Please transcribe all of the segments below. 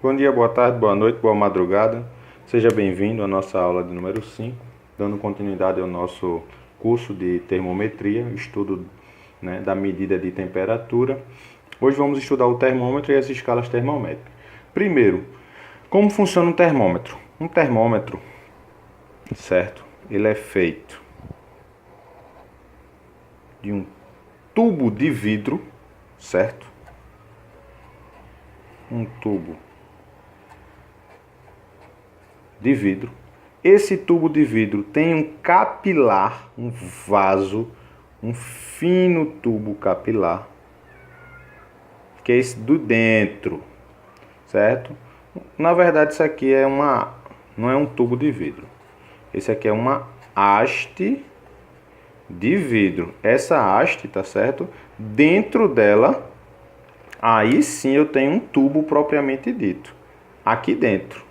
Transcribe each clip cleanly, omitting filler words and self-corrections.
Bom dia, boa tarde, boa noite, boa madrugada. Seja bem-vindo à nossa aula de número 5, dando continuidade ao nosso curso de termometria, estudo, da medida de temperatura. Hoje vamos estudar o termômetro e as escalas termométricas. Primeiro, como funciona um termômetro? Um termômetro, certo? Ele é feito de um tubo de vidro, certo? Um tubo de vidro. Esse tubo de vidro tem um capilar, um vaso, um fino tubo capilar, que é esse do dentro, certo? Na verdade, isso aqui não é um tubo de vidro. Esse aqui é uma haste de vidro. Essa haste, tá certo? Dentro dela, aí sim eu tenho um tubo propriamente dito. Aqui dentro.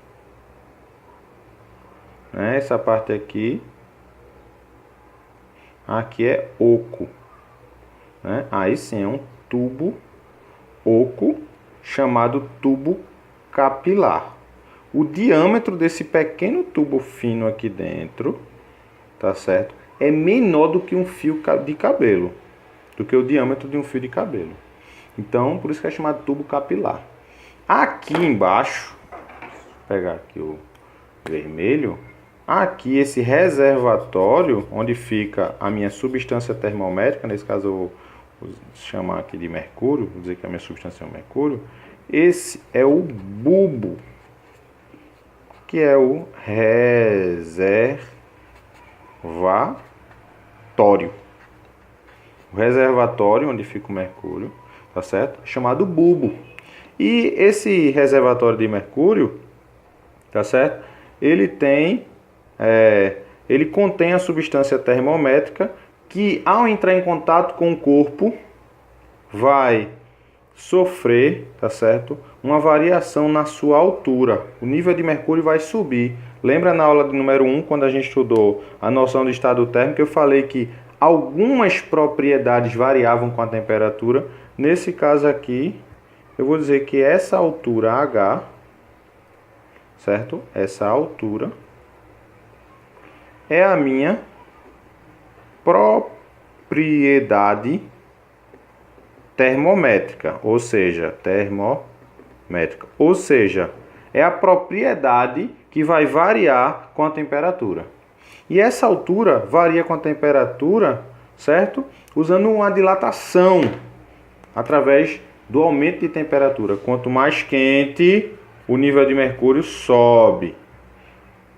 Essa parte aqui é oco. Aí sim é um tubo oco chamado tubo capilar. O diâmetro desse pequeno tubo fino aqui dentro, tá certo? É menor do que um fio de cabelo, do que o diâmetro de um fio de cabelo. Então, por isso que é chamado tubo capilar. Aqui embaixo, vou pegar aqui o vermelho, aqui esse reservatório, onde fica a minha substância termométrica, nesse caso eu vou chamar aqui de mercúrio, vou dizer que a minha substância é o mercúrio. Esse é o bulbo, que é o reservatório. O reservatório, onde fica o mercúrio, tá certo? Chamado bulbo. E esse reservatório de mercúrio, tá certo? Ele contém a substância termométrica que, ao entrar em contato com o corpo, vai sofrer, tá certo? Uma variação na sua altura. O nível de mercúrio vai subir. Lembra na aula de número 1, quando a gente estudou a noção de estado térmico, eu falei que algumas propriedades variavam com a temperatura. Nesse caso aqui, eu vou dizer que essa altura H, certo? Essa altura é a minha propriedade termométrica, ou seja, é a propriedade que vai variar com a temperatura. E essa altura varia com a temperatura, certo? Usando uma dilatação através do aumento de temperatura. Quanto mais quente, o nível de mercúrio sobe.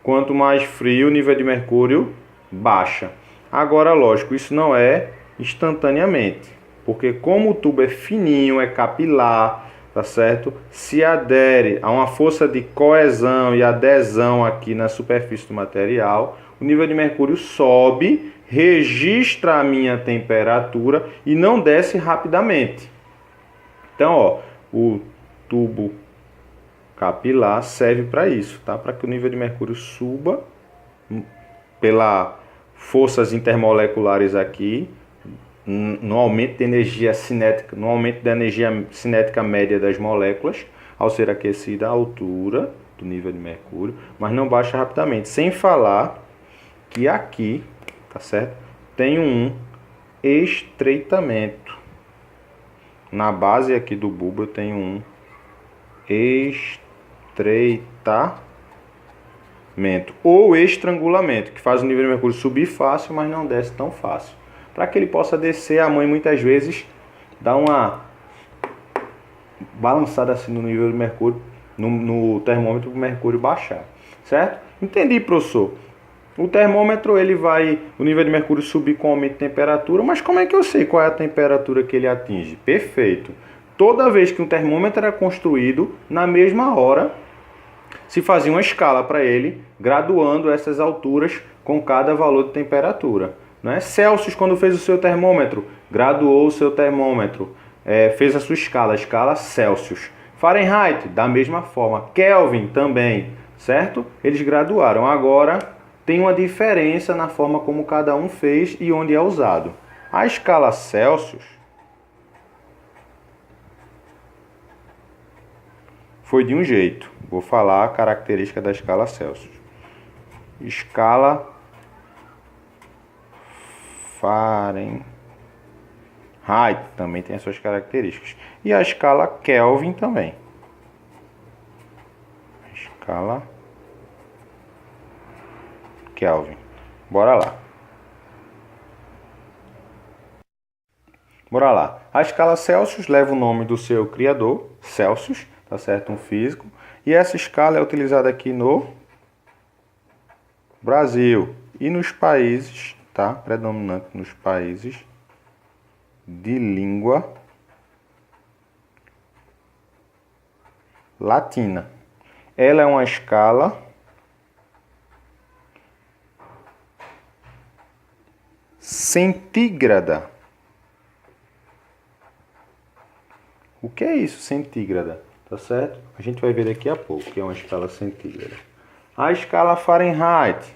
Quanto mais frio, o nível de mercúrio baixa. Agora, lógico, isso não é instantaneamente, porque como o tubo é fininho, é capilar, tá certo? Se adere a uma força de coesão e adesão aqui na superfície do material, o nível de mercúrio sobe, registra a minha temperatura e não desce rapidamente. Então, o tubo capilar serve para isso, tá? Para que o nível de mercúrio suba pelas forças intermoleculares aqui, no aumento de energia cinética, no aumento da energia cinética média das moléculas, ao ser aquecida a altura do nível de mercúrio, mas não baixa rapidamente. Sem falar que aqui, tá certo? Tem um estreitamento. Na base aqui do bulbo eu tenho um estreitamento ou estrangulamento, que faz o nível de mercúrio subir fácil, mas não desce tão fácil. Para que ele possa descer, a mãe muitas vezes dá uma balançada assim no nível de mercúrio, no termômetro, para o mercúrio baixar, certo? Entendi, professor. O termômetro, o nível de mercúrio subir com aumento de temperatura, mas como é que eu sei qual é a temperatura que ele atinge? Perfeito. Toda vez que um termômetro era construído, na mesma hora, se fazia uma escala para ele, graduando essas alturas com cada valor de temperatura. Celsius, quando fez o seu termômetro, graduou o seu termômetro, fez a sua escala Celsius. Fahrenheit, da mesma forma. Kelvin também, certo? Eles graduaram. Agora, tem uma diferença na forma como cada um fez e onde é usado. A escala Celsius foi de um jeito. Vou falar a característica da escala Celsius. Escala Fahrenheit também tem as suas características. E a escala Kelvin também. Escala Kelvin. Bora lá. Bora lá. A escala Celsius leva o nome do seu criador, Celsius, tá certo? Um físico. E essa escala é utilizada aqui no Brasil e nos países, tá? Predominante nos países de língua latina. Ela é uma escala centígrada. O que é isso, centígrada? Tá certo? A gente vai ver daqui a pouco que é uma escala centígrada. A escala Fahrenheit,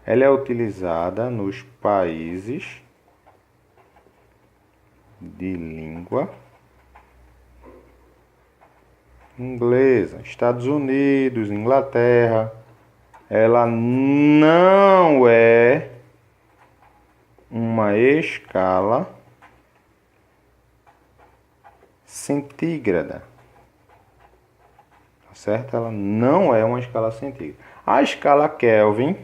ela é utilizada nos países de língua inglesa, Estados Unidos, Inglaterra. Ela não é uma escala centígrada. Tá certo? Ela não é uma escala centígrada. A escala Kelvin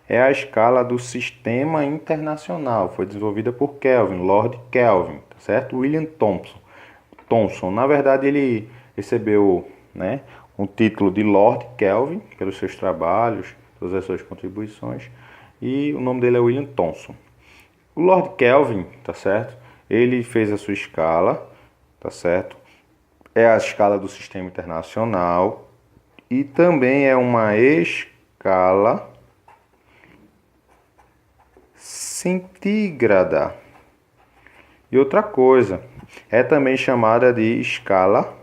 é a escala do Sistema Internacional. Foi desenvolvida por Kelvin, Lord Kelvin, tá certo? William Thomson. Na verdade, ele recebeu, né, um título de Lord Kelvin pelos seus trabalhos, todas as suas contribuições, e o nome dele é William Thomson. O Lord Kelvin, tá certo? Ele fez a sua escala, tá certo? É a escala do Sistema Internacional e também é uma escala centígrada. E outra coisa, é também chamada de escala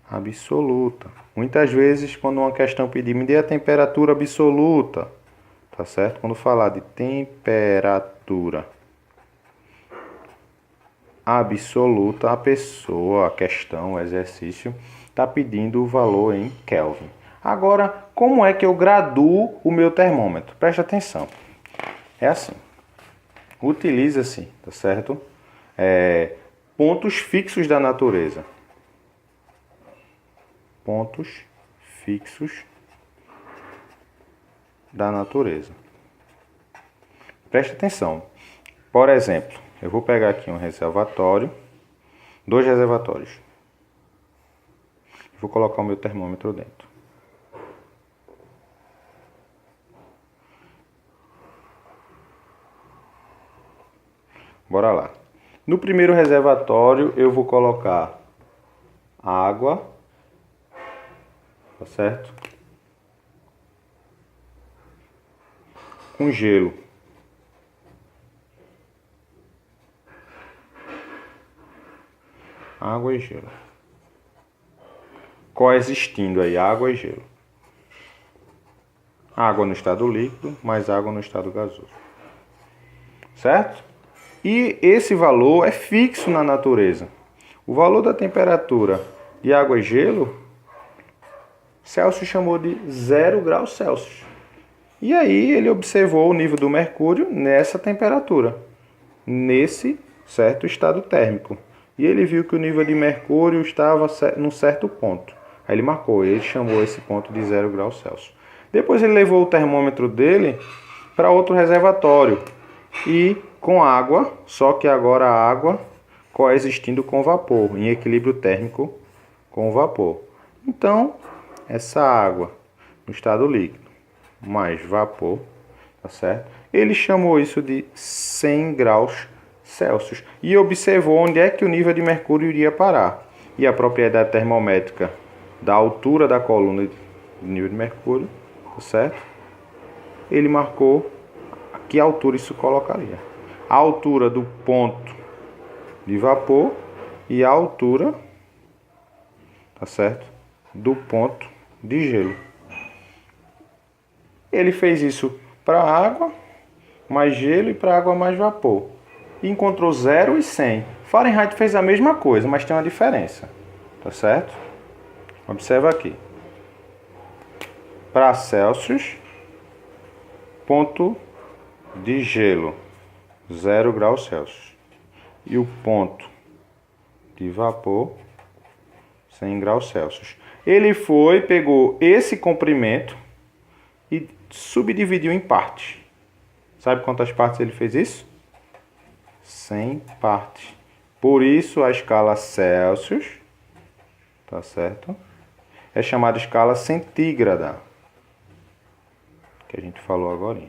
absoluta. Muitas vezes, quando uma questão pedir, me dê a temperatura absoluta, tá certo? Quando falar de temperatura absoluta, a pessoa, a questão, o exercício, está pedindo o valor em Kelvin. Agora, como é que eu graduo o meu termômetro? Preste atenção. É assim. Utiliza-se, tá certo? Pontos fixos da natureza. Pontos fixos da natureza. Preste atenção. Por exemplo, eu vou pegar aqui um reservatório, 2 reservatórios. Vou colocar o meu termômetro dentro. Bora lá. No primeiro reservatório eu vou colocar água, tá certo? Com gelo. Água e gelo. Coexistindo aí, água e gelo. Água no estado líquido, mais água no estado gasoso. Certo? E esse valor é fixo na natureza. O valor da temperatura de água e gelo, Celsius chamou de 0 graus Celsius. E aí ele observou o nível do mercúrio nessa temperatura, nesse certo estado térmico. E ele viu que o nível de mercúrio estava num certo ponto. Aí ele marcou, ele chamou esse ponto de 0 graus Celsius. Depois ele levou o termômetro dele para outro reservatório e com água, só que agora a água coexistindo com vapor, em equilíbrio térmico com o vapor. Então, essa água no estado líquido mais vapor, tá certo? Ele chamou isso de 100 graus Celsius e observou onde é que o nível de mercúrio iria parar. E a propriedade termométrica da altura da coluna de nível de mercúrio, tá certo? Ele marcou a que altura isso colocaria. A altura do ponto de vapor e a altura, tá certo? Do ponto de gelo. Ele fez isso para água mais gelo e para água mais vapor. e encontrou 0 e 100. Fahrenheit fez a mesma coisa, mas tem uma diferença. Tá certo? Observa aqui. Para Celsius, ponto de gelo, 0 graus Celsius. E o ponto de vapor, 100 graus Celsius. Ele pegou esse comprimento e subdividiu em partes. Sabe quantas partes ele fez isso? 100 partes. Por isso a escala Celsius, tá certo? É chamada escala centígrada, que a gente falou agora.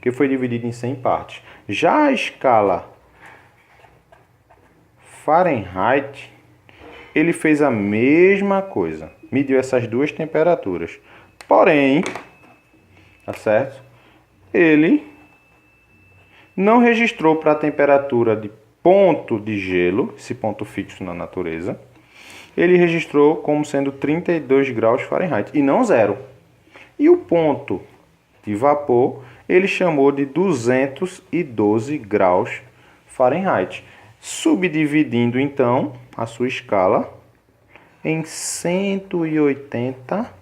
Que foi dividida em 100 partes. Já a escala Fahrenheit, ele fez a mesma coisa. Mediu essas duas temperaturas. Porém, tá certo? Ele não registrou para a temperatura de ponto de gelo, esse ponto fixo na natureza. Ele registrou como sendo 32 graus Fahrenheit e não 0. E o ponto de vapor, ele chamou de 212 graus Fahrenheit. Subdividindo, então, a sua escala em 180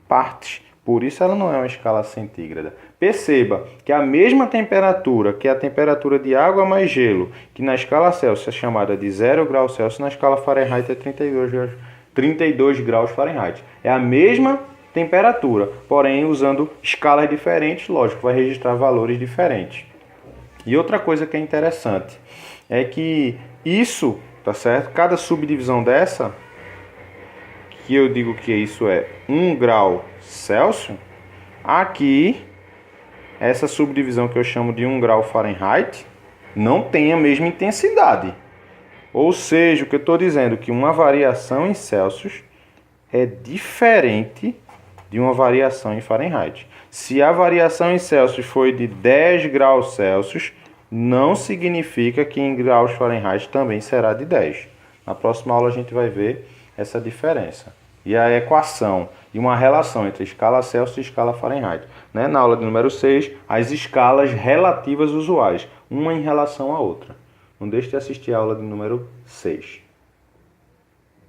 partes. Por isso ela não é uma escala centígrada. Perceba que a mesma temperatura, que é a temperatura de água mais gelo, que na escala Celsius é chamada de 0 graus Celsius, na escala Fahrenheit é 32 graus Fahrenheit. É a mesma temperatura, porém usando escalas diferentes, lógico, vai registrar valores diferentes. E outra coisa que é interessante é que isso, tá certo? Cada subdivisão dessa, que eu digo que isso é 1 grau Celsius, aqui, essa subdivisão que eu chamo de 1 grau Fahrenheit, não tem a mesma intensidade. Ou seja, o que eu estou dizendo é que uma variação em Celsius é diferente de uma variação em Fahrenheit. Se a variação em Celsius foi de 10 graus Celsius, não significa que em graus Fahrenheit também será de 10. Na próxima aula a gente vai ver essa diferença. E a equação e uma relação entre escala Celsius e escala Fahrenheit. Na aula de número 6, as escalas relativas usuais, uma em relação à outra. Não deixe de assistir a aula de número 6.